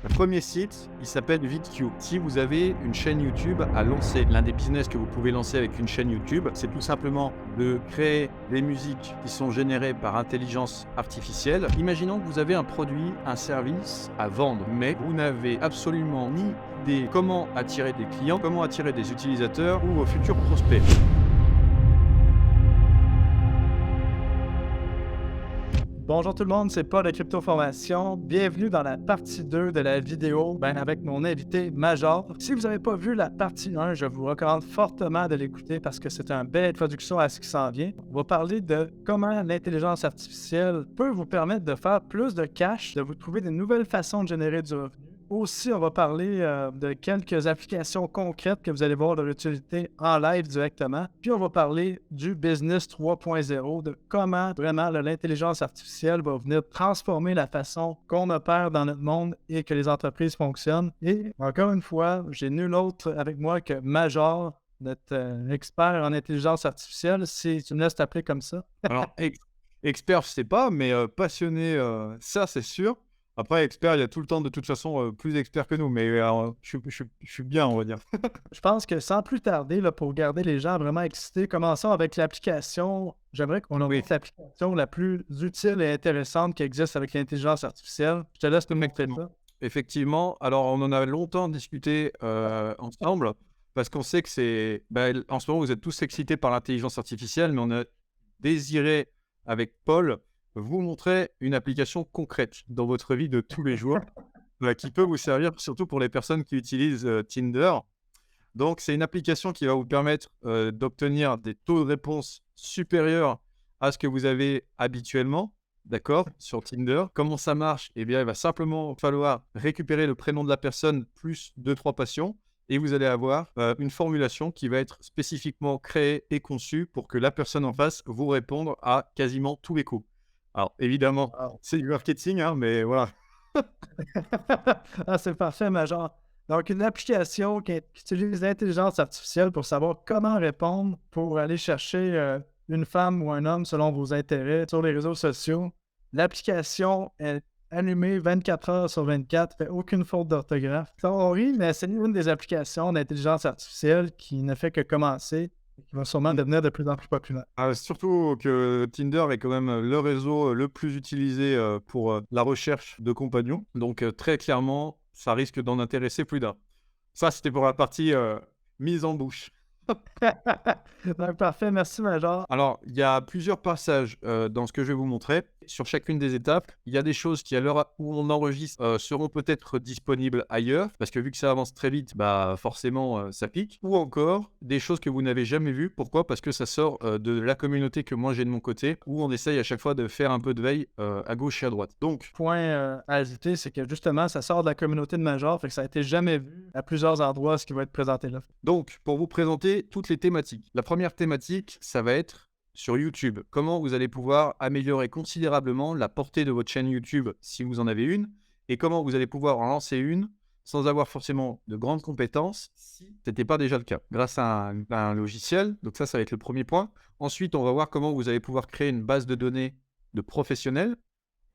Le premier site, il s'appelle VidQ. Si vous avez une chaîne YouTube à lancer, l'un des business que vous pouvez lancer avec une chaîne YouTube, c'est tout simplement de créer des musiques qui sont générées par intelligence artificielle. Imaginons que vous avez un produit, un service à vendre, mais vous n'avez absolument ni idée comment attirer des clients, comment attirer des utilisateurs ou vos futurs prospects. Bonjour tout le monde, c'est Paul de Crypto Formation. Bienvenue dans la partie 2 de la vidéo avec mon invité Major. Si vous n'avez pas vu la partie 1, je vous recommande fortement de l'écouter parce que c'est une belle introduction à ce qui s'en vient. On va parler de comment l'intelligence artificielle peut vous permettre de faire plus de cash, de vous trouver de nouvelles façons de générer du revenu. Aussi, on va parler de quelques applications concrètes que vous allez voir leur utilité en live directement. Puis, on va parler du Business 3.0, de comment vraiment l'intelligence artificielle va venir transformer la façon qu'on opère dans notre monde et que les entreprises fonctionnent. Et encore une fois, j'ai nul autre avec moi que Major, notre expert en intelligence artificielle. Si tu me laisses t'appeler comme ça. Alors, expert, je sais pas, mais passionné, ça c'est sûr. Après, expert, il y a tout le temps de toute façon plus expert que nous, mais je suis bien, on va dire. Je pense que sans plus tarder, là, pour garder les gens vraiment excités, commençons avec l'application. J'aimerais qu'on Oui, ait l'application la plus utile et intéressante qui existe avec l'intelligence artificielle. Je te laisse nous montrer effectivement. ça. Effectivement. Alors, on en a longtemps discuté ensemble parce qu'on sait que en ce moment, vous êtes tous excités par l'intelligence artificielle, mais on a désiré, avec Paul, vous montrer une application concrète dans votre vie de tous les jours qui peut vous servir surtout pour les personnes qui utilisent Tinder. Donc, c'est une application qui va vous permettre d'obtenir des taux de réponse supérieurs à ce que vous avez habituellement, d'accord, sur Tinder. Comment ça marche? Eh bien, il va simplement falloir récupérer le prénom de la personne plus deux, trois passions et vous allez avoir une formulation qui va être spécifiquement créée et conçue pour que la personne en face vous réponde à quasiment tous les coups. Alors, évidemment, Wow. c'est du marketing, hein, mais voilà. Ah, c'est parfait, Major. Donc, une application qui utilise l'intelligence artificielle pour savoir comment répondre pour aller chercher une femme ou un homme selon vos intérêts sur les réseaux sociaux. L'application est allumée 24 heures sur 24, fait aucune faute d'orthographe. On rit, mais c'est une des applications d'intelligence artificielle qui ne fait que commencer et qui va sûrement devenir de plus en plus populaire. Surtout que Tinder est quand même le réseau le plus utilisé pour la recherche de compagnons. Donc très clairement, ça risque d'en intéresser plus d'un. Ça, c'était pour la partie mise en bouche. Donc, parfait, merci, Major. Alors, il y a plusieurs passages dans ce que je vais vous montrer. Sur chacune des étapes, il y a des choses qui, à l'heure où on enregistre, seront peut-être disponibles ailleurs, parce que vu que ça avance très vite, bah forcément, ça pique. Ou encore, des choses que vous n'avez jamais vues. Pourquoi? Parce que ça sort de la communauté que moi j'ai de mon côté, où on essaye à chaque fois de faire un peu de veille à gauche et à droite. Donc, Point à ajouter, c'est que justement, ça sort de la communauté de Major, fait que ça a été jamais vu à plusieurs endroits ce qui va être présenté là. pour vous présenter toutes les thématiques. La première thématique, ça va être sur YouTube. Comment vous allez pouvoir améliorer considérablement la portée de votre chaîne YouTube si vous en avez une, et comment vous allez pouvoir en lancer une sans avoir forcément de grandes compétences si ce n'était pas déjà le cas, grâce à un logiciel. Donc ça va être le premier point. Ensuite, on va voir comment vous allez pouvoir créer une base de données de professionnels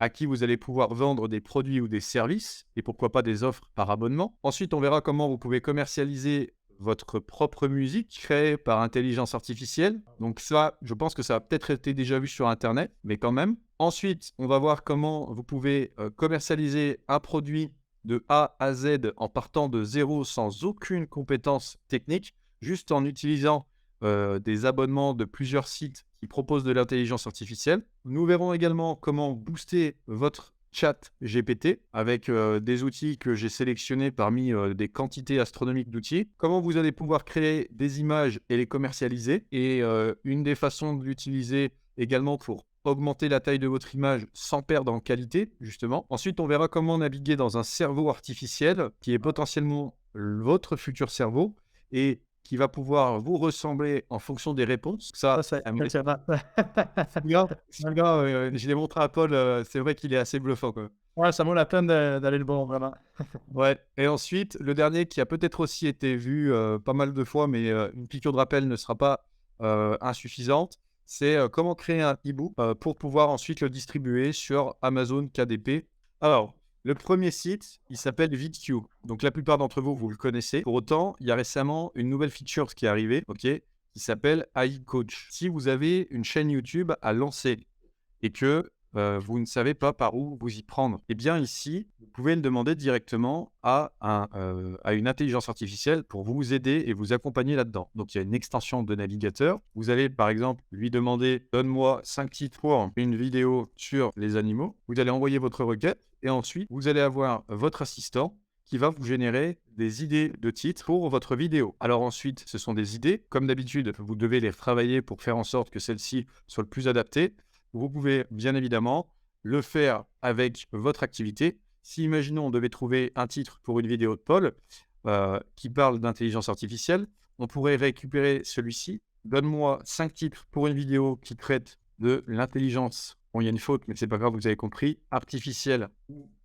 à qui vous allez pouvoir vendre des produits ou des services, et pourquoi pas des offres par abonnement. Ensuite, on verra comment vous pouvez commercialiser votre propre musique créée par intelligence artificielle. Donc ça, je pense que ça a peut-être été déjà vu sur Internet, mais quand même. Ensuite, on va voir comment vous pouvez commercialiser un produit de A à Z en partant de zéro sans aucune compétence technique, juste en utilisant des abonnements de plusieurs sites qui proposent de l'intelligence artificielle. Nous verrons également comment booster votre chat GPT avec des outils que j'ai sélectionnés parmi des quantités astronomiques d'outils. Comment vous allez pouvoir créer des images et les commercialiser. Et une des façons de l'utiliser également pour augmenter la taille de votre image sans perdre en qualité, justement. Ensuite, on verra comment naviguer dans un cerveau artificiel qui est potentiellement votre futur cerveau et qui va pouvoir vous ressembler en fonction des réponses. Ça, Ça, c'est à mon impressionnant. celui-là, je l'ai montré à Paul, c'est vrai qu'il est assez bluffant, quoi. Ouais, ça vaut la peine d'aller le voir, vraiment. Ouais, et ensuite, le dernier qui a peut-être aussi été vu pas mal de fois, mais une piqûre de rappel ne sera pas insuffisante, c'est comment créer un e-book pour pouvoir ensuite le distribuer sur Amazon KDP. Alors, Le premier site, il s'appelle VidQ. Donc, la plupart d'entre vous, vous le connaissez. Pour autant, il y a récemment une nouvelle feature qui est arrivée, ok, qui s'appelle AI Coach. Si vous avez une chaîne YouTube à lancer et que vous ne savez pas par où vous y prendre, eh bien ici, vous pouvez le demander directement à une intelligence artificielle pour vous aider et vous accompagner là-dedans. Donc, il y a une extension de navigateur. Vous allez, par exemple, lui demander « Donne-moi 5 titres pour une vidéo sur les animaux ». Vous allez envoyer votre requête et ensuite, vous allez avoir votre assistant qui va vous générer des idées de titres pour votre vidéo. Alors ensuite, ce sont des idées. Comme d'habitude, vous devez les travailler pour faire en sorte que celles-ci soient le plus adaptées. Vous pouvez bien évidemment le faire avec votre activité. Si, imaginons, on devait trouver un titre pour une vidéo de Paul qui parle d'intelligence artificielle, on pourrait récupérer celui-ci. Donne-moi 5 titres pour une vidéo qui traite de l'intelligence. Bon, il y a une faute, mais c'est pas grave, vous avez compris. Artificielle.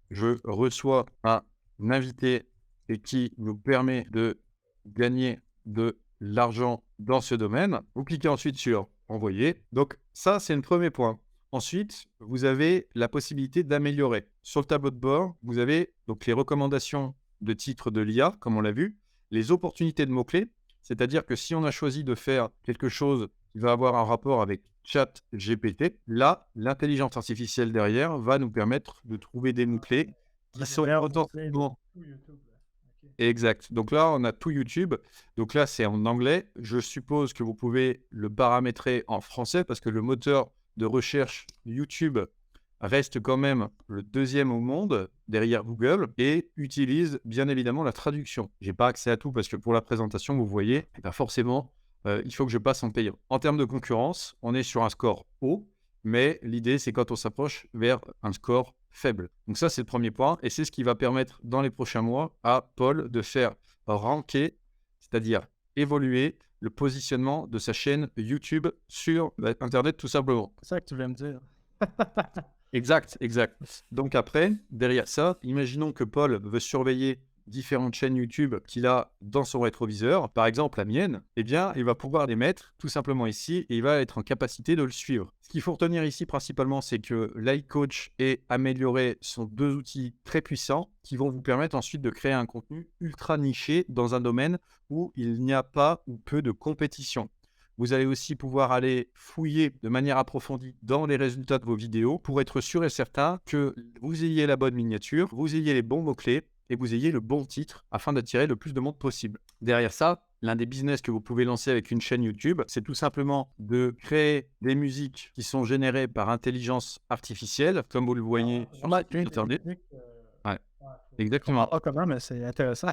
Je reçois un invité et qui nous permet de gagner de l'argent dans ce domaine. Vous cliquez ensuite sur envoyer. Donc ça, c'est le premier point. Ensuite, vous avez la possibilité d'améliorer. Sur le tableau de bord, vous avez donc les recommandations de titres de l'IA, comme on l'a vu, les opportunités de mots-clés, c'est-à-dire que si on a choisi de faire quelque chose qui va avoir un rapport avec ChatGPT, là, l'intelligence artificielle derrière va nous permettre de trouver des mots-clés qui sont potentiellement... Exact. Donc là, on a tout YouTube. Donc là, c'est en anglais. Je suppose que vous pouvez le paramétrer en français parce que le moteur de recherche YouTube reste quand même le deuxième au monde derrière Google et utilise bien évidemment la traduction. Je n'ai pas accès à tout parce que pour la présentation, vous voyez, forcément, il faut que je passe en payant. En termes de concurrence, on est sur un score haut, mais l'idée, c'est quand on s'approche vers un score faible. Donc ça, c'est le premier point et c'est ce qui va permettre dans les prochains mois à Paul de faire ranker, c'est-à-dire évoluer le positionnement de sa chaîne YouTube sur Internet tout simplement. C'est ça que tu voulais me dire. Exact. Donc après, derrière ça, imaginons que Paul veut surveiller différentes chaînes YouTube qu'il a dans son rétroviseur, par exemple la mienne, eh bien, il va pouvoir les mettre tout simplement ici et il va être en capacité de le suivre. Ce qu'il faut retenir ici principalement, c'est que l'AI Coach et Amélioré sont deux outils très puissants qui vont vous permettre ensuite de créer un contenu ultra niché dans un domaine où il n'y a pas ou peu de compétition. Vous allez aussi pouvoir aller fouiller de manière approfondie dans les résultats de vos vidéos pour être sûr et certain que vous ayez la bonne miniature, vous ayez les bons mots-clés et vous ayez le bon titre afin d'attirer le plus de monde possible. Derrière ça, l'un des business que vous pouvez lancer avec une chaîne YouTube, c'est tout simplement de créer des musiques qui sont générées par intelligence artificielle, comme vous le voyez sur Internet. Exactement. Comment, mais c'est intéressant.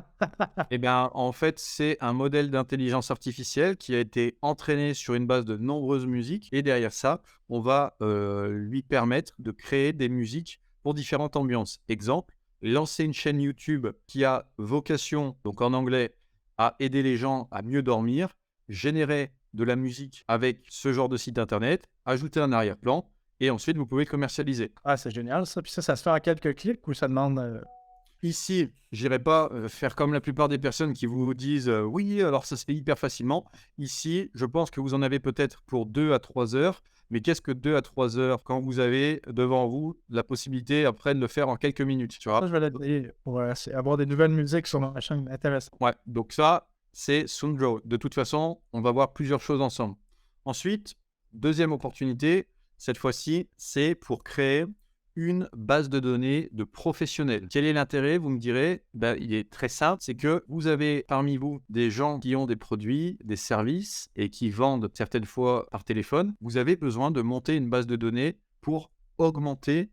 Eh bien, en fait, c'est un modèle d'intelligence artificielle qui a été entraîné sur une base de nombreuses musiques. Et derrière ça, on va lui permettre de créer des musiques pour différentes ambiances. Exemple, lancer une chaîne YouTube qui a vocation, donc en anglais, à aider les gens à mieux dormir, générer de la musique avec ce genre de site internet, ajouter un arrière-plan, et ensuite, vous pouvez le commercialiser. Ah, c'est génial ça. Puis ça se fait en quelques clics ou ça demande... Ici, je n'irai pas faire comme la plupart des personnes qui vous disent oui, alors ça se fait hyper facilement. Ici, je pense que vous en avez peut-être pour 2 à 3 heures. Mais qu'est-ce que 2 à 3 heures quand vous avez devant vous la possibilité après de le faire en quelques minutes, tu vois? Ça, je vais l'essayer pour avoir des nouvelles musiques sur ma chaîne. Intéressant. Ouais, donc ça, c'est Soundgrow. De toute façon, on va voir plusieurs choses ensemble. Ensuite, deuxième opportunité, cette fois-ci, c'est pour créer une base de données de professionnels. Quel est l'intérêt? Vous me direz, il est très simple, c'est que vous avez parmi vous des gens qui ont des produits, des services et qui vendent certaines fois par téléphone. Vous avez besoin de monter une base de données pour augmenter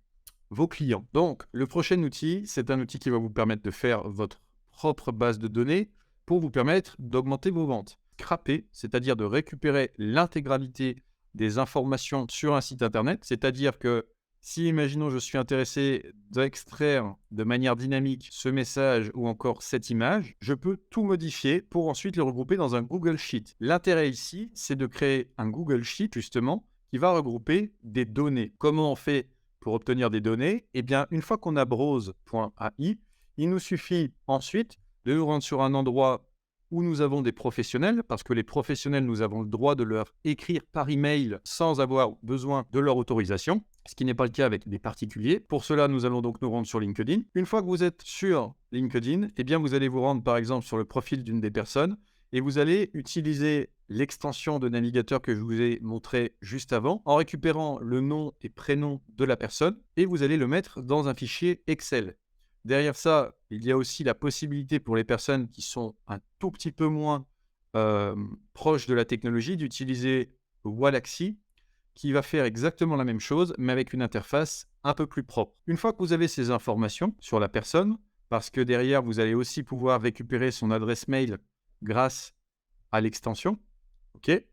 vos clients. Donc, le prochain outil, c'est un outil qui va vous permettre de faire votre propre base de données pour vous permettre d'augmenter vos ventes. Scraper, c'est-à-dire de récupérer l'intégralité des informations sur un site internet, c'est-à-dire que si, imaginons, je suis intéressé d'extraire de manière dynamique ce message ou encore cette image, je peux tout modifier pour ensuite le regrouper dans un Google Sheet. L'intérêt ici, c'est de créer un Google Sheet, justement, qui va regrouper des données. Comment on fait pour obtenir des données? Eh bien, une fois qu'on a browse.ai, il nous suffit ensuite de nous rendre sur un endroit où nous avons des professionnels, parce que les professionnels, nous avons le droit de leur écrire par email sans avoir besoin de leur autorisation. ce qui n'est pas le cas avec des particuliers. Pour cela, nous allons donc nous rendre sur LinkedIn. Une fois que vous êtes sur LinkedIn, eh bien, vous allez vous rendre par exemple sur le profil d'une des personnes et vous allez utiliser l'extension de navigateur que je vous ai montré juste avant en récupérant le nom et prénom de la personne et vous allez le mettre dans un fichier Excel. Derrière ça, il y a aussi la possibilité pour les personnes qui sont un tout petit peu moins proches de la technologie d'utiliser Wallaxy qui va faire exactement la même chose, mais avec une interface un peu plus propre. Une fois que vous avez ces informations sur la personne, parce que derrière, vous allez aussi pouvoir récupérer son adresse mail grâce à l'extension, ok,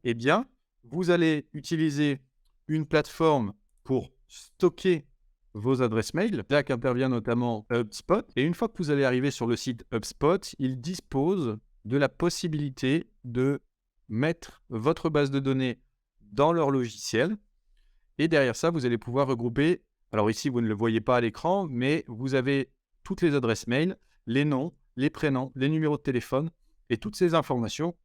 eh bien, vous allez utiliser une plateforme pour stocker vos adresses mail. Là qu'intervient notamment HubSpot. Et une fois que vous allez arriver sur le site HubSpot, il dispose de la possibilité de mettre votre base de données dans leur logiciel. Et derrière ça, vous allez pouvoir regrouper, alors ici, vous ne le voyez pas à l'écran, mais vous avez toutes les adresses mail, les noms, les prénoms, les numéros de téléphone, et toutes ces informations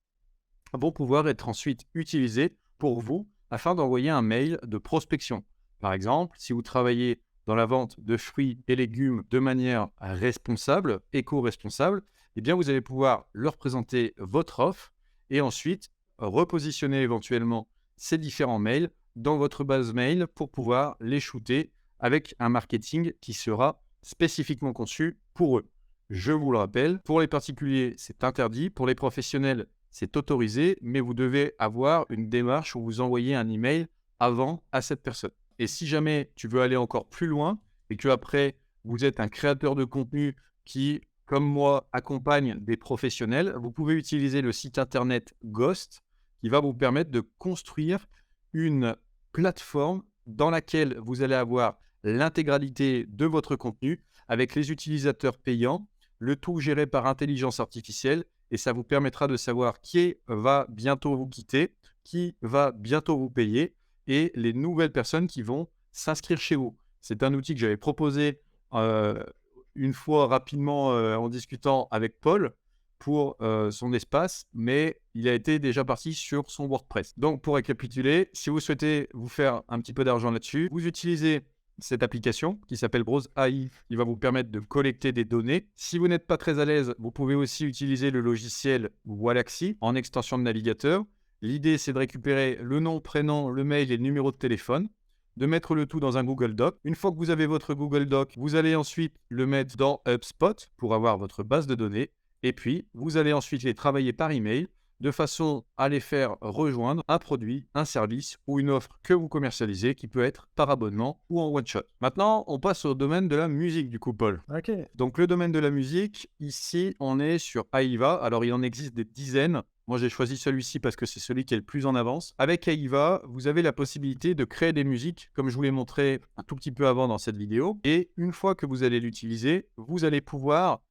vont pouvoir être ensuite utilisées pour vous afin d'envoyer un mail de prospection. Par exemple, si vous travaillez dans la vente de fruits et légumes de manière responsable, éco-responsable, eh bien vous allez pouvoir leur présenter votre offre et ensuite repositionner éventuellement ces différents mails dans votre base mail pour pouvoir les shooter avec un marketing qui sera spécifiquement conçu pour eux. Je vous le rappelle, pour les particuliers, c'est interdit. Pour les professionnels, c'est autorisé, mais vous devez avoir une démarche où vous envoyez un email avant à cette personne. Et si jamais tu veux aller encore plus loin et que après vous êtes un créateur de contenu qui, comme moi, accompagne des professionnels, vous pouvez utiliser le site internet Ghost qui va vous permettre de construire une plateforme dans laquelle vous allez avoir l'intégralité de votre contenu avec les utilisateurs payants, le tout géré par intelligence artificielle et ça vous permettra de savoir qui va bientôt vous quitter, qui va bientôt vous payer et les nouvelles personnes qui vont s'inscrire chez vous. C'est un outil que j'avais proposé une fois rapidement en discutant avec Paul pour son espace, mais il a été déjà parti sur son WordPress. Donc pour récapituler, si vous souhaitez vous faire un petit peu d'argent là-dessus, vous utilisez cette application qui s'appelle Browse AI, qui va vous permettre de collecter des données. Si vous n'êtes pas très à l'aise, vous pouvez aussi utiliser le logiciel Wallaxy en extension de navigateur. L'idée, c'est de récupérer le nom, prénom, le mail et le numéro de téléphone, de mettre le tout dans un Google Doc. Une fois que vous avez votre Google Doc, vous allez ensuite le mettre dans HubSpot pour avoir votre base de données. Et puis, vous allez ensuite les travailler par email de façon à les faire rejoindre un produit, un service ou une offre que vous commercialisez qui peut être par abonnement ou en one-shot. Maintenant, on passe au domaine de la musique du coup, Paul. OK. Donc, le domaine de la musique, ici, on est sur Aiva. Alors, il en existe des dizaines. Moi, j'ai choisi celui-ci parce que c'est celui qui est le plus en avance. Avec Aiva, vous avez la possibilité de créer des musiques, comme je vous l'ai montré un tout petit peu avant dans cette vidéo. Et une fois que vous allez l'utiliser, vous allez pouvoir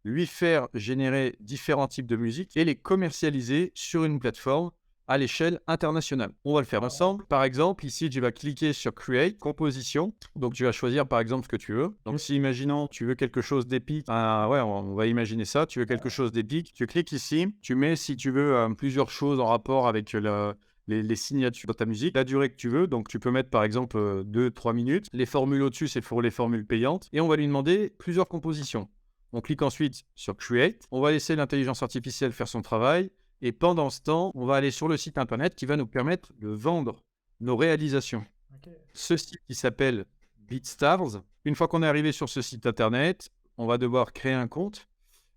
lui faire générer différents types de musique et les commercialiser sur une plateforme à l'échelle internationale. On va le faire ensemble. Par exemple, ici, tu vas cliquer sur Create, Composition. Donc, tu vas choisir par exemple ce que tu veux. Donc, si imaginons, tu veux quelque chose d'épique, ouais, on va imaginer ça. Tu veux quelque chose d'épique, tu cliques ici. Tu mets, si tu veux, plusieurs choses en rapport avec les signatures de ta musique, la durée que tu veux. Donc, tu peux mettre par exemple 2-3 minutes. Les formules au-dessus, c'est pour les formules payantes. Et on va lui demander plusieurs compositions. On clique ensuite sur Create. On va laisser l'intelligence artificielle faire son travail. Et pendant ce temps, on va aller sur le site internet qui va nous permettre de vendre nos réalisations. OK. Ce site qui s'appelle BeatStars. Une fois qu'on est arrivé sur ce site internet, on va devoir créer un compte.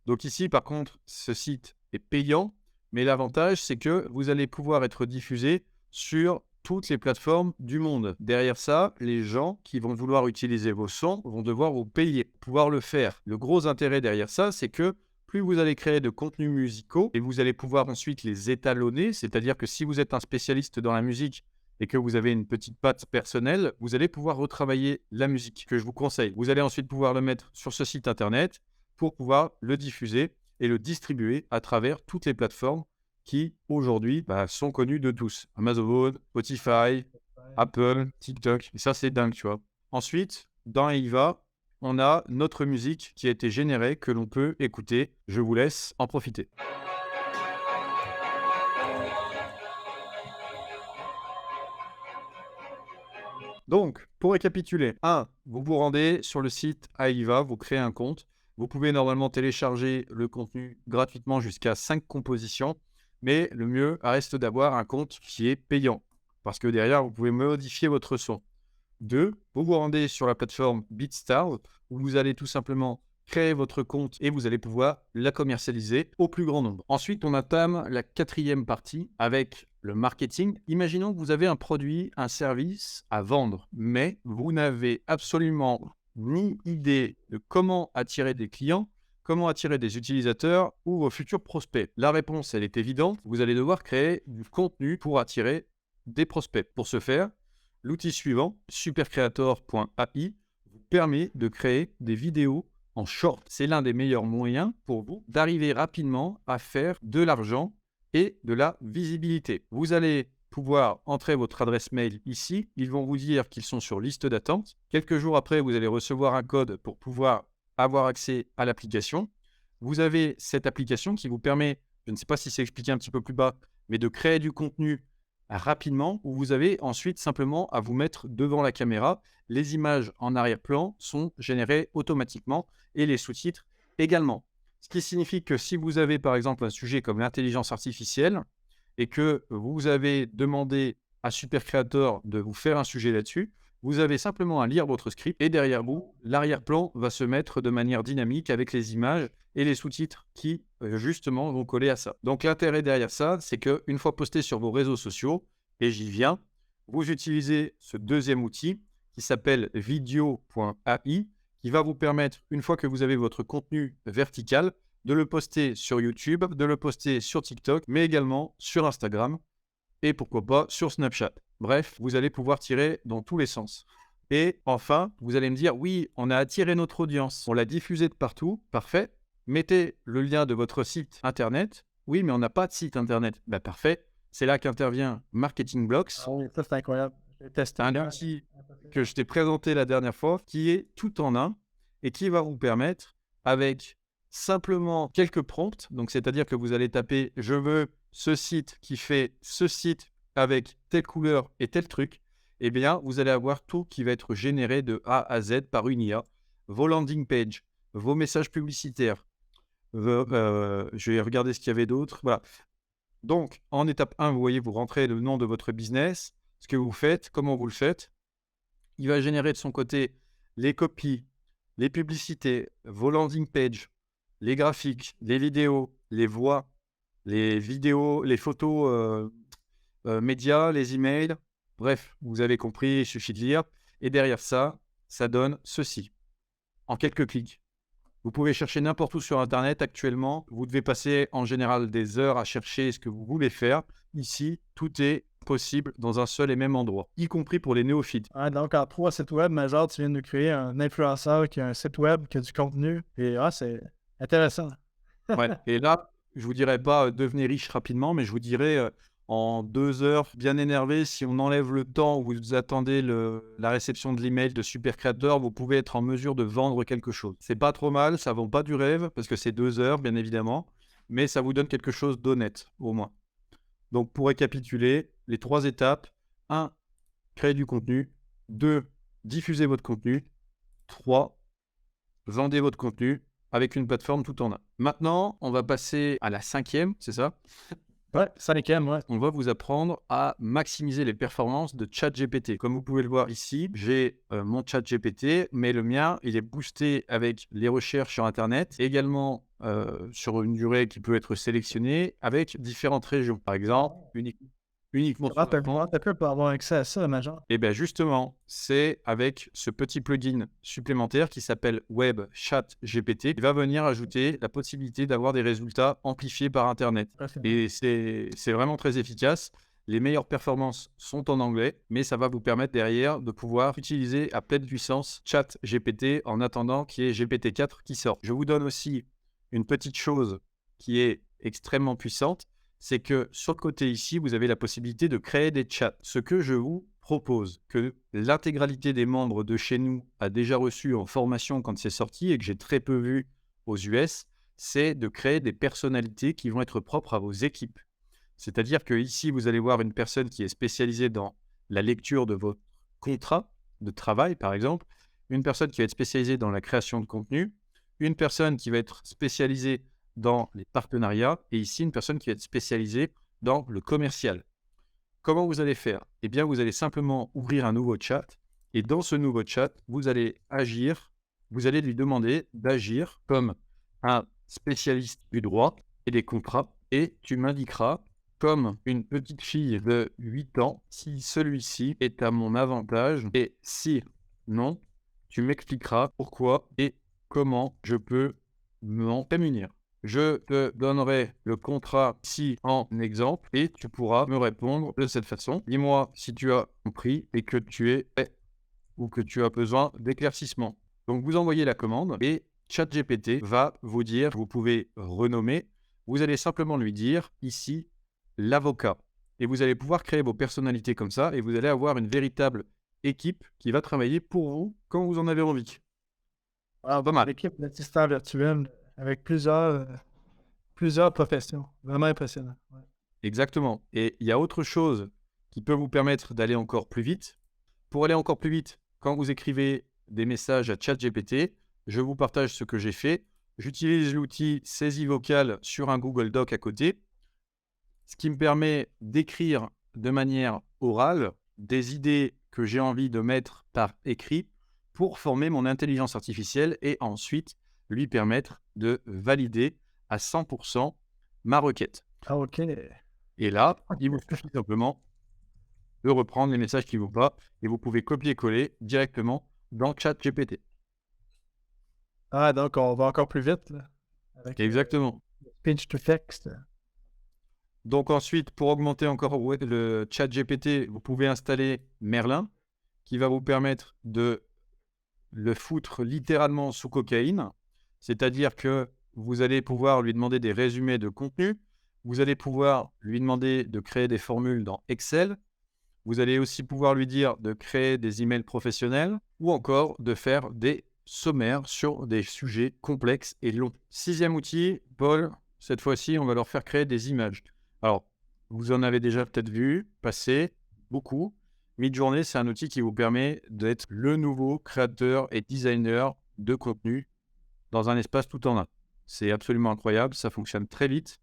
Donc ici, par contre, ce site est payant. Mais l'avantage, c'est que vous allez pouvoir être diffusé sur toutes les plateformes du monde. Derrière ça, les gens qui vont vouloir utiliser vos sons vont devoir vous payer pour pouvoir le faire. Le gros intérêt derrière ça, c'est que plus vous allez créer de contenus musicaux et vous allez pouvoir ensuite les étalonner, c'est-à-dire que si vous êtes un spécialiste dans la musique et que vous avez une petite patte personnelle, vous allez pouvoir retravailler la musique que je vous conseille. Vous allez ensuite pouvoir le mettre sur ce site internet pour pouvoir le diffuser et le distribuer à travers toutes les plateformes qui aujourd'hui sont connues de tous. Amazon, Spotify, Apple, TikTok. Et ça, c'est dingue, tu vois. Ensuite, dans Aiva, on a notre musique qui a été générée, que l'on peut écouter. Je vous laisse en profiter. Donc, pour récapituler, 1, vous vous rendez sur le site Aviva, vous créez un compte. Vous pouvez normalement télécharger le contenu gratuitement jusqu'à 5 compositions, mais le mieux reste d'avoir un compte qui est payant, parce que derrière, vous pouvez modifier votre son. 2, vous vous rendez sur la plateforme BeatStars, où vous allez tout simplement créer votre compte et vous allez pouvoir la commercialiser au plus grand nombre. Ensuite, on entame la 4e partie avec le marketing. Imaginons que vous avez un produit, un service à vendre, mais vous n'avez absolument ni idée de comment attirer des clients, comment attirer des utilisateurs ou vos futurs prospects. La réponse, elle est évidente. Vous allez devoir créer du contenu pour attirer des prospects. Pour ce faire, l'outil suivant, supercreator.ai, vous permet de créer des vidéos en short. C'est l'un des meilleurs moyens pour vous d'arriver rapidement à faire de l'argent et de la visibilité. Vous allez pouvoir entrer votre adresse mail ici. Ils vont vous dire qu'ils sont sur liste d'attente. Quelques jours après, vous allez recevoir un code pour pouvoir avoir accès à l'application. Vous avez cette application qui vous permet, je ne sais pas si c'est expliqué un petit peu plus bas, mais de créer du contenu rapidement, où vous avez ensuite simplement à vous mettre devant la caméra. Les images en arrière-plan sont générées automatiquement et les sous-titres également. Ce qui signifie que si vous avez par exemple un sujet comme l'intelligence artificielle et que vous avez demandé à Super Creator de vous faire un sujet là-dessus, vous avez simplement à lire votre script et derrière vous, l'arrière-plan va se mettre de manière dynamique avec les images et les sous-titres qui, justement, vont coller à ça. Donc, l'intérêt derrière ça, c'est qu'une fois posté sur vos réseaux sociaux, et j'y viens, vous utilisez ce deuxième outil qui s'appelle video.ai, qui va vous permettre, une fois que vous avez votre contenu vertical, de le poster sur YouTube, de le poster sur TikTok, mais également sur Instagram et pourquoi pas sur Snapchat. Bref, vous allez pouvoir tirer dans tous les sens. Et enfin, vous allez me dire, oui, on a attiré notre audience, on l'a diffusé de partout, parfait. Mettez le lien de votre site internet. Oui, mais on n'a pas de site internet. Ben, parfait. C'est là qu'intervient Marketing Blocks. Ah oui, ça c'est incroyable. J'ai testé. Un outil que je t'ai présenté la dernière fois, qui est tout en un et qui va vous permettre, avec simplement quelques prompts, donc c'est-à-dire que vous allez taper « Je veux ce site qui fait ce site avec telle couleur et tel truc », eh bien, vous allez avoir tout qui va être généré de A à Z par une IA. Vos landing pages, vos messages publicitaires. Je vais regarder ce qu'il y avait d'autre. Voilà. Donc, en étape 1, vous voyez, vous rentrez le nom de votre business, ce que vous faites, comment vous le faites. Il va générer de son côté les copies, les publicités, vos landing pages, les graphiques, les vidéos, les voix, les vidéos, les photos médias, les emails. Bref, vous avez compris, il suffit de lire. Et derrière ça, ça donne ceci, en quelques clics. Vous pouvez chercher n'importe où sur Internet actuellement. Vous devez passer en général des heures à chercher ce que vous voulez faire. Ici, tout est possible dans un seul et même endroit, y compris pour les néophytes. Ah, donc, en 3 sites web, Major, tu viens de nous créer un influenceur qui a un site web, qui a du contenu. Et c'est intéressant. Ouais. Et là, je vous dirais pas devenez riche rapidement, mais je vous dirais en 2 heures, bien énervé, si on enlève le temps où vous attendez la réception de l'email de Super Creator, vous pouvez être en mesure de vendre quelque chose. C'est pas trop mal, ça vend pas du rêve, parce que c'est 2 heures, bien évidemment, mais ça vous donne quelque chose d'honnête, au moins. Donc, pour récapituler, les 3 étapes. 1, créer du contenu. 2, diffuser votre contenu. 3, vendez votre contenu avec une plateforme tout en un. Maintenant, on va passer à la 5e, c'est ça? Ouais, 5e, ouais. On va vous apprendre à maximiser les performances de ChatGPT. Comme vous pouvez le voir ici, j'ai mon ChatGPT, mais le mien, il est boosté avec les recherches sur Internet, également sur une durée qui peut être sélectionnée avec différentes régions. Par exemple, uniquement sur la France. T'as pu avoir accès à ça, Major? Et bien justement, c'est avec ce petit plugin supplémentaire qui s'appelle Web Chat GPT qui va venir ajouter la possibilité d'avoir des résultats amplifiés par Internet. Et c'est vraiment très efficace. Les meilleures performances sont en anglais, mais ça va vous permettre derrière de pouvoir utiliser à pleine puissance Chat GPT en attendant qu'il y ait GPT-4 qui sort. Je vous donne aussi une petite chose qui est extrêmement puissante. C'est que sur le côté ici, vous avez la possibilité de créer des chats. Ce que je vous propose, que l'intégralité des membres de chez nous a déjà reçu en formation quand c'est sorti et que j'ai très peu vu aux US, c'est de créer des personnalités qui vont être propres à vos équipes. C'est-à-dire que ici, vous allez voir une personne qui est spécialisée dans la lecture de votre contrat, de travail, par exemple, une personne qui va être spécialisée dans la création de contenu, une personne qui va être spécialisée dans les partenariats et ici, une personne qui va être spécialisée dans le commercial. Comment vous allez faire? Eh bien, vous allez simplement ouvrir un nouveau chat et dans ce nouveau chat, vous allez lui demander d'agir comme un spécialiste du droit et des contrats et tu m'indiqueras comme une petite fille de 8 ans si celui-ci est à mon avantage et si non, tu m'expliqueras pourquoi et comment je peux m'en prémunir. Je te donnerai le contrat ici en exemple et tu pourras me répondre de cette façon. Dis-moi si tu as compris et que tu es prêt ou que tu as besoin d'éclaircissement. Donc, vous envoyez la commande et ChatGPT va vous dire, vous pouvez renommer, vous allez simplement lui dire ici l'avocat. Et vous allez pouvoir créer vos personnalités comme ça et vous allez avoir une véritable équipe qui va travailler pour vous quand vous en avez envie. Alors, Pas mal. l'équipe d'assistants virtuels avec plusieurs professions. Vraiment impressionnant. Ouais. Exactement. Et il y a autre chose qui peut vous permettre d'aller encore plus vite. Pour aller encore plus vite, quand vous écrivez des messages à ChatGPT, je vous partage ce que j'ai fait. J'utilise l'outil saisie vocale sur un Google Doc à côté, ce qui me permet d'écrire de manière orale des idées que j'ai envie de mettre par écrit pour former mon intelligence artificielle et ensuite lui permettre de valider à 100% ma requête. Ah, OK. Et là, il vous suffit simplement de reprendre les messages qui vous vont et vous pouvez copier-coller directement dans ChatGPT. Ah, donc on va encore plus vite, là, avec Exactement. speech to text. Donc ensuite, pour augmenter encore le ChatGPT, vous pouvez installer Merlin, qui va vous permettre de le foutre littéralement sous cocaïne. C'est-à-dire que vous allez pouvoir lui demander des résumés de contenu. Vous allez pouvoir lui demander de créer des formules dans Excel. Vous allez aussi pouvoir lui dire de créer des emails professionnels ou encore de faire des sommaires sur des sujets complexes et longs. 6e outil, Paul, cette fois-ci, on va leur faire créer des images. Alors, vous en avez déjà peut-être vu passer beaucoup. Midjourney, c'est un outil qui vous permet d'être le nouveau créateur et designer de contenu dans un espace tout en un. C'est absolument incroyable, ça fonctionne très vite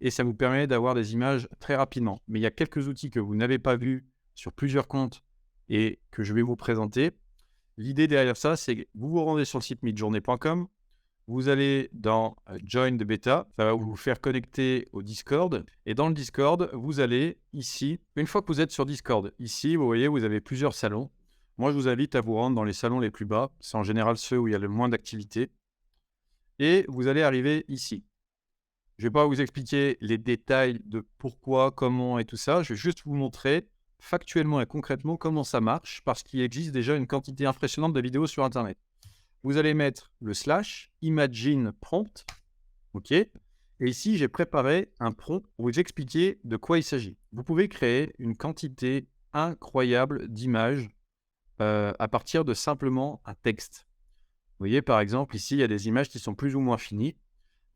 et ça vous permet d'avoir des images très rapidement. Mais il y a quelques outils que vous n'avez pas vus sur plusieurs comptes et que je vais vous présenter. L'idée derrière ça, c'est que vous vous rendez sur le site midjourney.com, vous allez dans Join the Beta, ça va vous faire connecter au Discord. Et dans le Discord, vous allez ici, une fois que vous êtes sur Discord, ici, vous voyez, vous avez plusieurs salons. Moi, je vous invite à vous rendre dans les salons les plus bas. C'est en général ceux où il y a le moins d'activité. Et vous allez arriver ici. Je ne vais pas vous expliquer les détails de pourquoi, comment et tout ça. Je vais juste vous montrer factuellement et concrètement comment ça marche parce qu'il existe déjà une quantité impressionnante de vidéos sur Internet. Vous allez mettre le / imagine prompt, ok. Et ici, j'ai préparé un prompt pour vous expliquer de quoi il s'agit. Vous pouvez créer une quantité incroyable d'images à partir de simplement un texte. Vous voyez, par exemple, ici, il y a des images qui sont plus ou moins finies.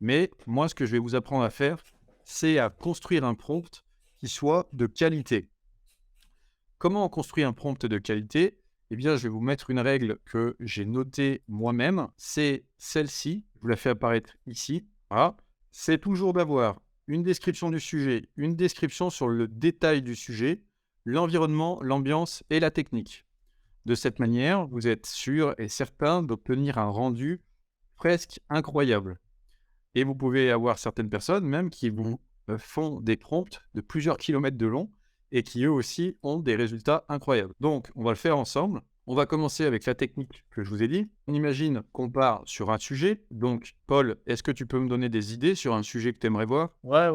Mais moi, ce que je vais vous apprendre à faire, c'est à construire un prompt qui soit de qualité. Comment on construit un prompt de qualité? Eh bien, je vais vous mettre une règle que j'ai notée moi-même. C'est celle-ci. Je vous la fais apparaître ici. Voilà. C'est toujours d'avoir une description du sujet, une description sur le détail du sujet, l'environnement, l'ambiance et la technique. De cette manière, vous êtes sûr et certain d'obtenir un rendu presque incroyable. Et vous pouvez avoir certaines personnes même qui vous font des prompts de plusieurs kilomètres de long et qui eux aussi ont des résultats incroyables. Donc, on va le faire ensemble. On va commencer avec la technique que je vous ai dit. On imagine qu'on part sur un sujet. Donc, Paul, est-ce que tu peux me donner des idées sur un sujet que tu aimerais voir? Ouais.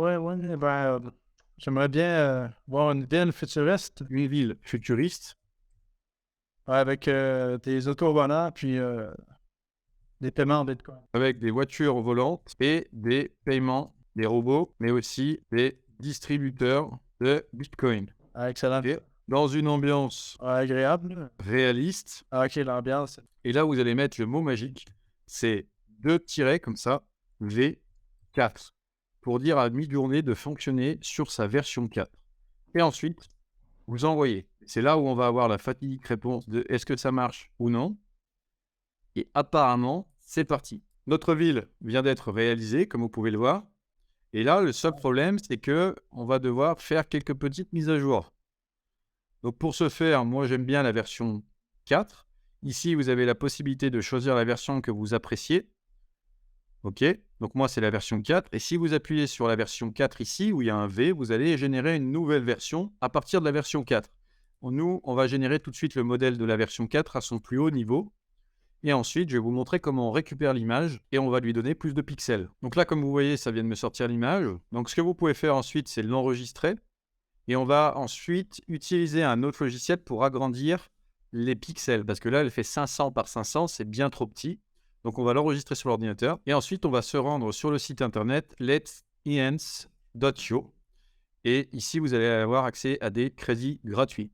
Ben, j'aimerais bien voir une ville futuriste. Une ville futuriste. Ouais, avec des auto-volants puis des paiements en Bitcoin. Avec des voitures volantes et des paiements, des robots, mais aussi des distributeurs de Bitcoin. Ah, excellent. Et dans une ambiance agréable. réaliste. Ah, OK, l'ambiance. Et là, vous allez mettre le mot magique. C'est 2 tirets comme ça, V4, pour dire à Midjourney de fonctionner sur sa version 4. Et ensuite, vous envoyez C'est là où on va avoir la fatidique réponse de est-ce que ça marche ou non? Et apparemment, c'est parti. Notre ville vient d'être réalisée, comme vous pouvez le voir. Et là, le seul problème, c'est que on va devoir faire quelques petites mises à jour. Donc pour ce faire, moi j'aime bien la version 4. Ici, vous avez la possibilité de choisir la version que vous appréciez. OK, donc moi c'est la version 4. Et si vous appuyez sur la version 4 ici, où il y a un V, vous allez générer une nouvelle version à partir de la version 4. Nous, on va générer tout de suite le modèle de la version 4 à son plus haut niveau. Et ensuite, je vais vous montrer comment on récupère l'image et on va lui donner plus de pixels. Donc là, comme vous voyez, ça vient de me sortir l'image. Donc ce que vous pouvez faire ensuite, c'est l'enregistrer. Et on va ensuite utiliser un autre logiciel pour agrandir les pixels. Parce que là, elle fait 500 par 500, c'est bien trop petit. Donc on va l'enregistrer sur l'ordinateur. Et ensuite, on va se rendre sur le site internet letsenhance.io. Et ici, vous allez avoir accès à des crédits gratuits.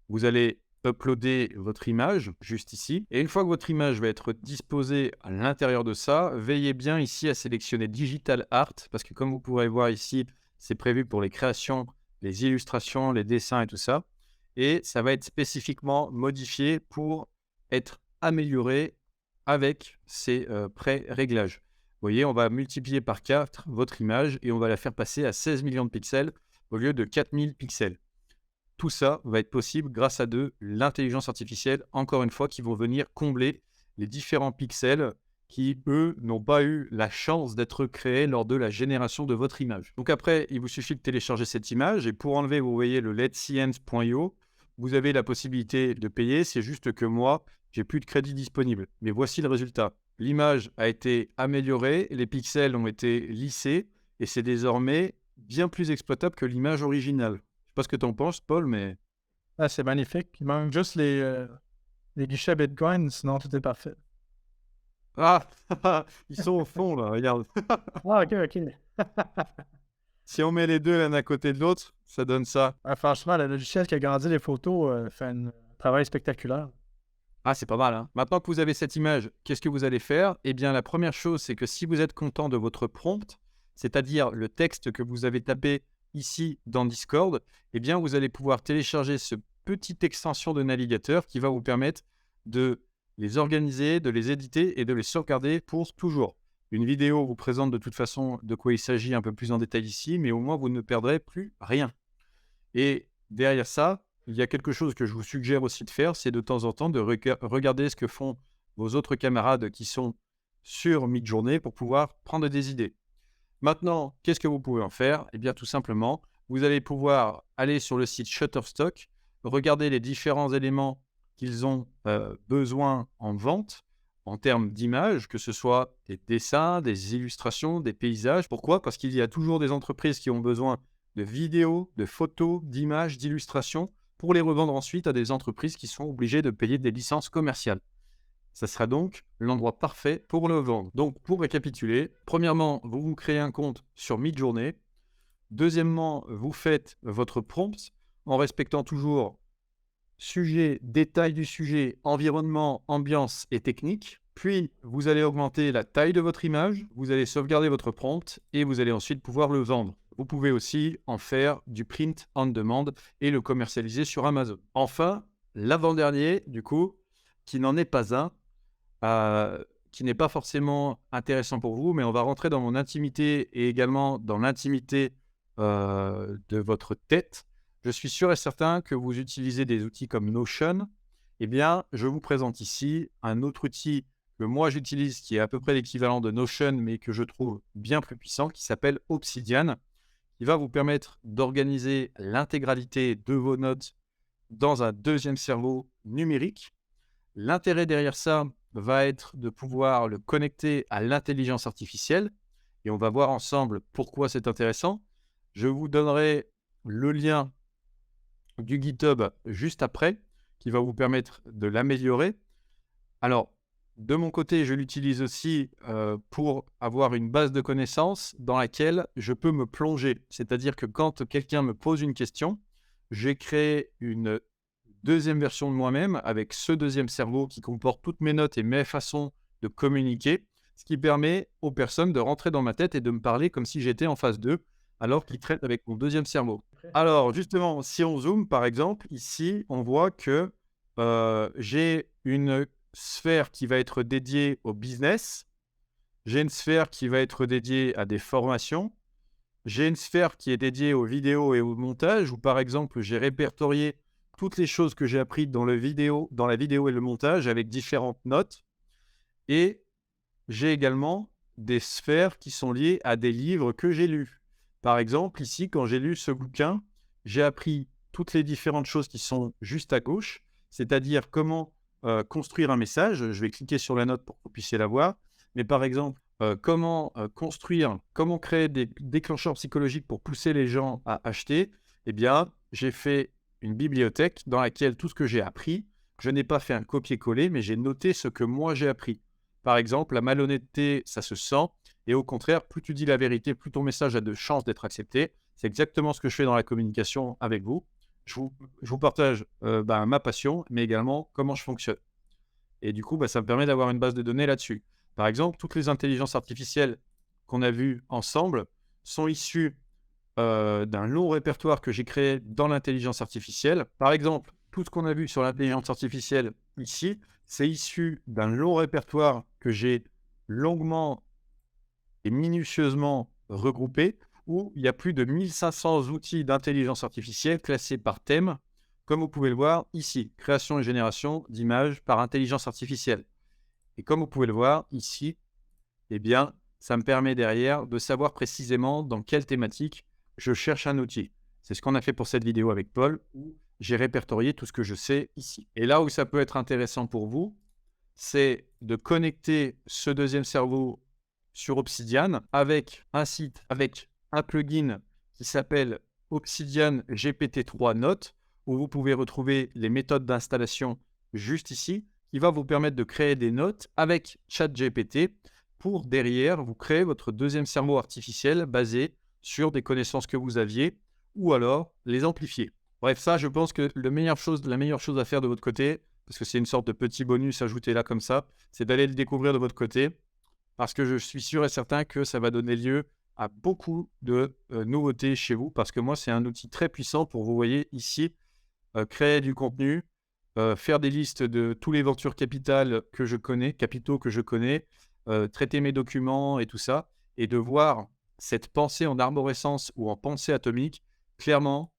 Vous allez uploader votre image juste ici. Et une fois que votre image va être disposée à l'intérieur de ça, veillez bien ici à sélectionner Digital Art. Parce que comme vous pourrez voir ici, c'est prévu pour les créations, les illustrations, les dessins et tout ça. Et ça va être spécifiquement modifié pour être amélioré avec ces pré-réglages. Vous voyez, on va multiplier par 4 votre image et on va la faire passer à 16 millions de pixels au lieu de 4000 pixels. Tout ça va être possible grâce à de l'intelligence artificielle, encore une fois, qui vont venir combler les différents pixels qui, eux, n'ont pas eu la chance d'être créés lors de la génération de votre image. Donc après, il vous suffit de télécharger cette image et pour enlever, vous voyez, le letsenhance.io, vous avez la possibilité de payer. C'est juste que moi, j'ai plus de crédit disponible. Mais voici le résultat. L'image a été améliorée, les pixels ont été lissés et c'est désormais bien plus exploitable que l'image originale. Je ne sais pas ce que tu en penses, Paul, mais... Ah, c'est magnifique. Il manque juste les guichets Bitcoin, sinon tout est parfait. Ah, ils sont au fond, là, regarde. Ah, ok, ok. Si on met les deux l'un à côté de l'autre, ça donne ça. Ah, franchement, le logiciel qui a grandi les photos fait un travail spectaculaire. Ah, c'est pas mal, hein. Maintenant que vous avez cette image, qu'est-ce que vous allez faire? Eh bien, la première chose, c'est que si vous êtes content de votre prompt, c'est-à-dire le texte que vous avez tapé ici dans Discord, eh bien, vous allez pouvoir télécharger ce petite extension de navigateur qui va vous permettre de les organiser, de les éditer et de les sauvegarder pour toujours. Une vidéo vous présente de toute façon de quoi il s'agit un peu plus en détail ici, mais au moins vous ne perdrez plus rien. Et derrière ça, il y a quelque chose que je vous suggère aussi de faire, c'est de temps en temps de regarder ce que font vos autres camarades qui sont sur Midjourney pour pouvoir prendre des idées. Maintenant, qu'est-ce que vous pouvez en faire? Eh bien, tout simplement, vous allez pouvoir aller sur le site Shutterstock, regarder les différents éléments qu'ils ont besoin en vente en termes d'images, que ce soit des dessins, des illustrations, des paysages. Pourquoi? Parce qu'il y a toujours des entreprises qui ont besoin de vidéos, de photos, d'images, d'illustrations pour les revendre ensuite à des entreprises qui sont obligées de payer des licences commerciales. Ça sera donc l'endroit parfait pour le vendre. Donc, pour récapituler, premièrement, vous vous créez un compte sur Midjourney. Deuxièmement, vous faites votre prompt en respectant toujours sujet, détail du sujet, environnement, ambiance et technique. Puis, vous allez augmenter la taille de votre image, vous allez sauvegarder votre prompt et vous allez ensuite pouvoir le vendre. Vous pouvez aussi en faire du print on demand et le commercialiser sur Amazon. Enfin, l'avant-dernier, du coup, qui n'en est pas un, qui n'est pas forcément intéressant pour vous, mais on va rentrer dans mon intimité et également dans l'intimité de votre tête. Je suis sûr et certain que vous utilisez des outils comme Notion. Eh bien, je vous présente ici un autre outil que moi j'utilise, qui est à peu près l'équivalent de Notion, mais que je trouve bien plus puissant, qui s'appelle Obsidian, qui va vous permettre d'organiser l'intégralité de vos notes dans un deuxième cerveau numérique. L'intérêt derrière ça va être de pouvoir le connecter à l'intelligence artificielle et on va voir ensemble pourquoi c'est intéressant. Je vous donnerai le lien du GitHub juste après qui va vous permettre de l'améliorer. Alors, de mon côté, je l'utilise aussi pour avoir une base de connaissances dans laquelle je peux me plonger. C'est-à-dire que quand quelqu'un me pose une question, j'ai créé une deuxième version de moi-même avec ce deuxième cerveau qui comporte toutes mes notes et mes façons de communiquer, ce qui permet aux personnes de rentrer dans ma tête et de me parler comme si j'étais en face d'eux alors qu'il traite avec mon deuxième cerveau. Alors justement, si on zoome par exemple, ici, on voit que j'ai une sphère qui va être dédiée au business, j'ai une sphère qui va être dédiée à des formations, j'ai une sphère qui est dédiée aux vidéos et au montage, où par exemple, j'ai répertorié toutes les choses que j'ai apprises dans la vidéo et le montage avec différentes notes. Et j'ai également des sphères qui sont liées à des livres que j'ai lus. Par exemple, ici, quand j'ai lu ce bouquin, j'ai appris toutes les différentes choses qui sont juste à gauche, c'est-à-dire comment construire un message. Je vais cliquer sur la note pour que vous puissiez la voir. Mais par exemple, comment créer des déclencheurs psychologiques pour pousser les gens à acheter. Eh bien, j'ai fait une bibliothèque dans laquelle tout ce que j'ai appris, je n'ai pas fait un copier-coller, mais j'ai noté ce que moi j'ai appris. Par exemple, la malhonnêteté, ça se sent. Et au contraire, plus tu dis la vérité, plus ton message a de chances d'être accepté. C'est exactement ce que je fais dans la communication avec vous. Je vous partage ma passion, mais également comment je fonctionne. Et du coup, ça me permet d'avoir une base de données là-dessus. Par exemple, toutes les intelligences artificielles qu'on a vues ensemble sont issues d'un long répertoire que j'ai créé dans l'intelligence artificielle. Par exemple, tout ce qu'on a vu sur l'intelligence artificielle ici, c'est issu d'un long répertoire que j'ai longuement et minutieusement regroupé, où il y a plus de 1500 outils d'intelligence artificielle classés par thème, comme vous pouvez le voir ici, création et génération d'images par intelligence artificielle. Et comme vous pouvez le voir ici, eh bien, ça me permet derrière de savoir précisément dans quelle thématique je cherche un outil. C'est ce qu'on a fait pour cette vidéo avec Paul, où j'ai répertorié tout ce que je sais ici. Et là où ça peut être intéressant pour vous, c'est de connecter ce deuxième cerveau sur Obsidian avec un site, avec un plugin qui s'appelle Obsidian GPT-3 Notes, où vous pouvez retrouver les méthodes d'installation juste ici, qui va vous permettre de créer des notes avec ChatGPT pour derrière vous créer votre deuxième cerveau artificiel basé sur des connaissances que vous aviez ou alors les amplifier. Bref, ça, je pense que la meilleure chose à faire de votre côté, parce que c'est une sorte de petit bonus ajouté là comme ça, c'est d'aller le découvrir de votre côté, parce que je suis sûr et certain que ça va donner lieu à beaucoup de nouveautés chez vous, parce que moi, c'est un outil très puissant pour, vous voyez ici, créer du contenu, faire des listes de tous les ventures capitaux que je connais, traiter mes documents et tout ça, et de voir cette pensée en arborescence ou en pensée atomique, clairement,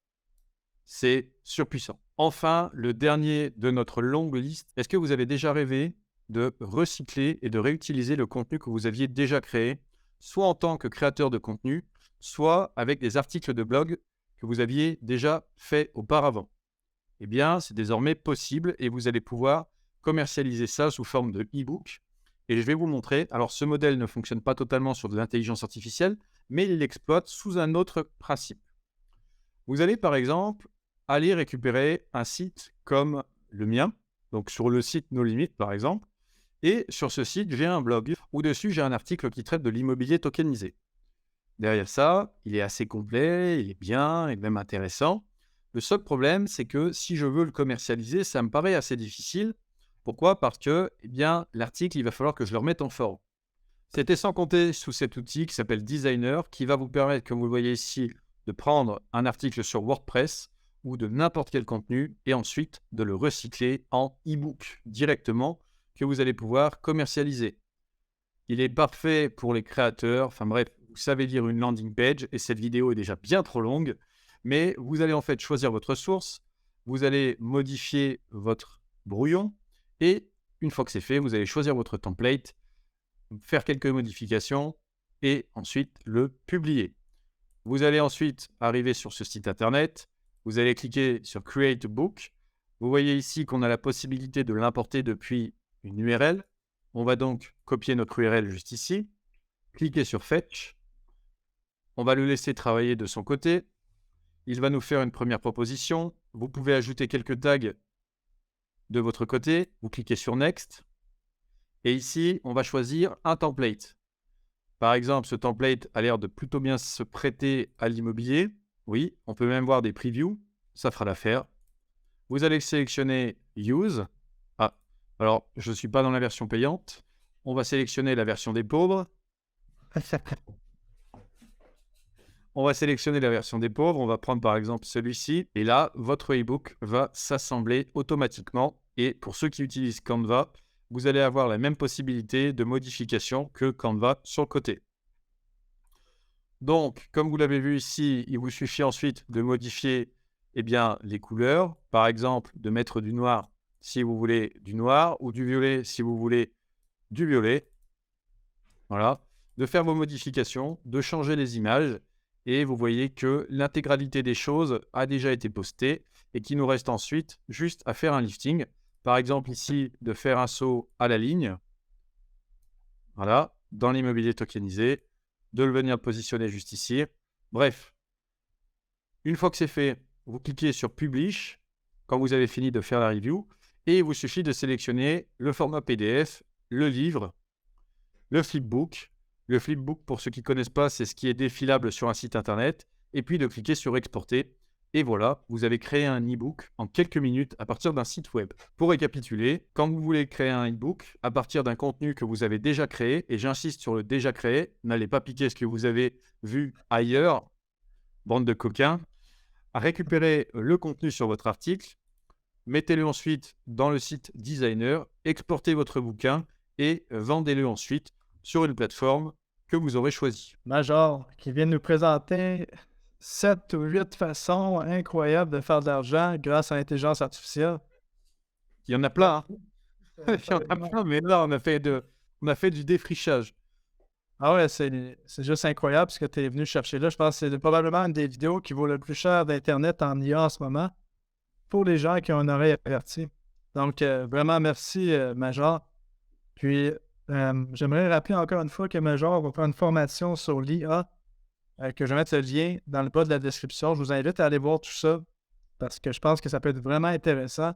c'est surpuissant. Enfin, le dernier de notre longue liste, est-ce que vous avez déjà rêvé de recycler et de réutiliser le contenu que vous aviez déjà créé, soit en tant que créateur de contenu, soit avec des articles de blog que vous aviez déjà fait auparavant? Eh bien, c'est désormais possible et vous allez pouvoir commercialiser ça sous forme de e-book. Et je vais vous montrer. Alors, ce modèle ne fonctionne pas totalement sur de l'intelligence artificielle, mais il l'exploite sous un autre principe. Vous allez, par exemple, aller récupérer un site comme le mien, donc sur le site No Limit, par exemple. Et sur ce site, j'ai un blog où dessus, j'ai un article qui traite de l'immobilier tokenisé. Derrière ça, il est assez complet, il est bien et même intéressant. Le seul problème, c'est que si je veux le commercialiser, ça me paraît assez difficile. Pourquoi? Parce que, l'article, il va falloir que je le remette en forme. C'était sans compter sous cet outil qui s'appelle Designer, qui va vous permettre, comme vous le voyez ici, de prendre un article sur WordPress ou de n'importe quel contenu et ensuite de le recycler en e-book directement que vous allez pouvoir commercialiser. Il est parfait pour les créateurs. Enfin bref, vous savez lire une landing page et cette vidéo est déjà bien trop longue. Mais vous allez en fait choisir votre source, vous allez modifier votre brouillon et une fois que c'est fait, vous allez choisir votre template, faire quelques modifications et ensuite le publier. Vous allez ensuite arriver sur ce site internet, vous allez cliquer sur Create a Book. Vous voyez ici qu'on a la possibilité de l'importer depuis une URL. On va donc copier notre URL juste ici, cliquer sur Fetch. On va le laisser travailler de son côté. Il va nous faire une première proposition. Vous pouvez ajouter quelques tags de votre côté. Vous cliquez sur Next. Et ici, on va choisir un template. Par exemple, ce template a l'air de plutôt bien se prêter à l'immobilier. Oui, on peut même voir des previews. Ça fera l'affaire. Vous allez sélectionner Use. Ah, alors, je ne suis pas dans la version payante. On va sélectionner la version des pauvres. On va sélectionner la version des pauvres. On va prendre par exemple celui-ci. Et là, votre e-book va s'assembler automatiquement. Et pour ceux qui utilisent Canva, vous allez avoir la même possibilité de modification que Canva sur le côté. Donc, comme vous l'avez vu ici, il vous suffit ensuite de modifier les couleurs. Par exemple, de mettre du noir si vous voulez du noir ou du violet si vous voulez du violet. Voilà. De faire vos modifications, de changer les images. Et vous voyez que l'intégralité des choses a déjà été postée et qu'il nous reste ensuite juste à faire un lifting. Par exemple ici, de faire un saut à la ligne. Voilà, dans l'immobilier tokenisé. De le venir positionner juste ici. Bref, une fois que c'est fait, vous cliquez sur Publish quand vous avez fini de faire la review et il vous suffit de sélectionner le format PDF, le livre, le flipbook. Le flipbook, pour ceux qui ne connaissent pas, c'est ce qui est défilable sur un site internet et puis de cliquer sur Exporter. Et voilà, vous avez créé un e-book en quelques minutes à partir d'un site web. Pour récapituler, quand vous voulez créer un e-book à partir d'un contenu que vous avez déjà créé, et j'insiste sur le déjà créé, n'allez pas piquer ce que vous avez vu ailleurs, bande de coquins, récupérez le contenu sur votre article, mettez-le ensuite dans le site designer, exportez votre bouquin et vendez-le ensuite sur une plateforme que vous aurez choisie. Major, qui vient de nous présenter 7 ou 8 façons incroyables de faire de l'argent grâce à l'intelligence artificielle. Il y en a plein, hein? Il y en a plein, mais là, on a fait du défrichage. Ah ouais, c'est juste incroyable ce que tu es venu chercher là. Je pense que c'est probablement une des vidéos qui vaut le plus cher d'Internet en IA en ce moment pour les gens qui ont une oreille avertie. Donc, vraiment, merci, Major. Puis, j'aimerais rappeler encore une fois que Major va faire une formation sur l'IA, que je vais mettre le lien dans le bas de la description. Je vous invite à aller voir tout ça parce que je pense que ça peut être vraiment intéressant.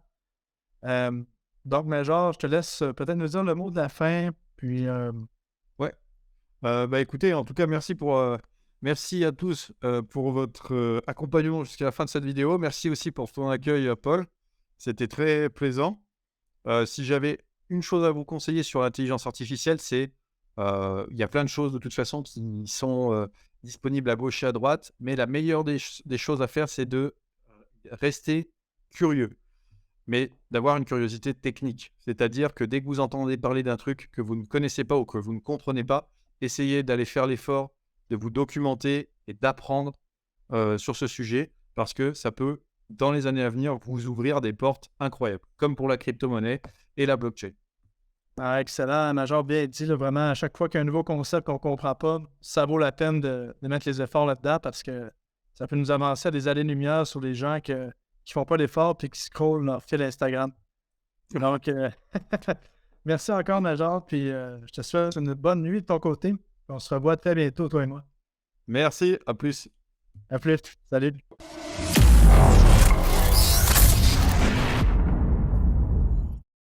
Donc, Major, je te laisse peut-être nous dire le mot de la fin. Puis, Ouais. Écoutez, en tout cas, merci à tous pour votre accompagnement jusqu'à la fin de cette vidéo. Merci aussi pour ton accueil, Paul. C'était très plaisant. Si j'avais une chose à vous conseiller sur l'intelligence artificielle, c'est il y a plein de choses de toute façon qui sont disponibles à gauche et à droite, mais la meilleure des choses à faire, c'est de rester curieux, mais d'avoir une curiosité technique. C'est-à-dire que dès que vous entendez parler d'un truc que vous ne connaissez pas ou que vous ne comprenez pas, essayez d'aller faire l'effort de vous documenter et d'apprendre sur ce sujet parce que ça peut, dans les années à venir, vous ouvrir des portes incroyables, comme pour la crypto-monnaie et la blockchain. excellent, Major, bien dit. Là, vraiment, à chaque fois qu'il y a un nouveau concept qu'on ne comprend pas, ça vaut la peine de mettre les efforts là-dedans parce que ça peut nous avancer à des années-lumière sur les gens qui ne font pas d'efforts et qui scrollent leur fil Instagram. Donc, merci encore, Major. Puis, je te souhaite une bonne nuit de ton côté. On se revoit très bientôt, toi et moi. Merci, à plus. À plus. Salut.